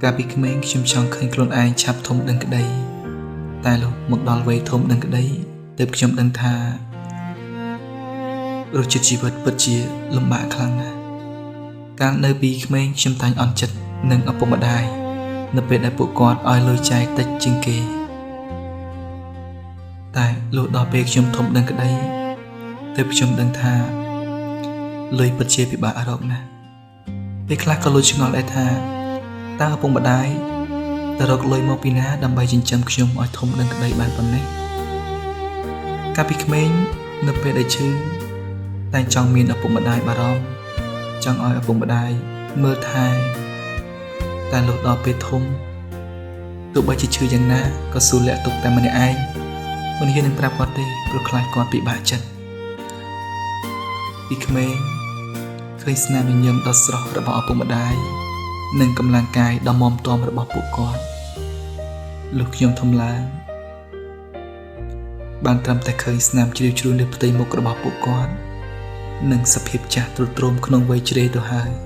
កាលពីក្មេងខ្ញុំចង់ឃើញខ្លួនឯងឆាប់ធំដឹងក្តីតែលុះមកដល់វ័យធំដឹងក្តីទើបខ្ញុំដឹងថារសជាតិជីវិតពិតជាលំបាកខ្លាំងណាស់កាលនៅពីក្មេងខ្ញុំតែងអន់ចិត្តនឹងឪពុកម្ដាយនៅពេលដែលពួកគាត់ឲ្យលុយចែកតិចជាងគេតែលុះដល់ពេលខ្ញុំធំដឹងក្តីទើបខ្ញុំដឹងថាលុយពិតជាពិបាករកណាស់ពេលខ្លះក៏លុយឆ្ងល់ដែរថាតើឪពុកម្ដាយទៅរកលុយមកពីណាដើម្បីចិញ្ចឹមខ្ញុំឲ្យធំដឹងក្តីបានប៉ុណ្ណេះកាលពីក្មេងនៅពេលដែលឈឺតែចង់មានឪពុកម្ដាយបារម្ភចង់ឲ្យឪពុកម្ដាយមើលថែតែលុះដល់ពេលធំទោះបីជាឈឺយ៉ាងណាក៏ស៊ូលាក់ទុកតែម្នាក់ឯងមិនហ៊ាននឹងប្រាប់គាត់ទេព្រោះខ្លាចគាត់ពិបាកចិត្តពីក្មេងឃើញស្នាមញញឹមដ៏ស្រស់របស់ឪពុកម្ដាយនិងកម្លាំងកាយដ៏មាំទាំរបស់ពួកគាត់លុះខ្ញុំធំឡើងបានត្រឹមតែឃើញស្នាមជ្រាវជ្រួញលើផ្ទៃមុខរបស់ពួកគាត់និងសភាពចាស់ទ្រុឌទ្រោមក្នុងវ័យជ្រេទៅហើយ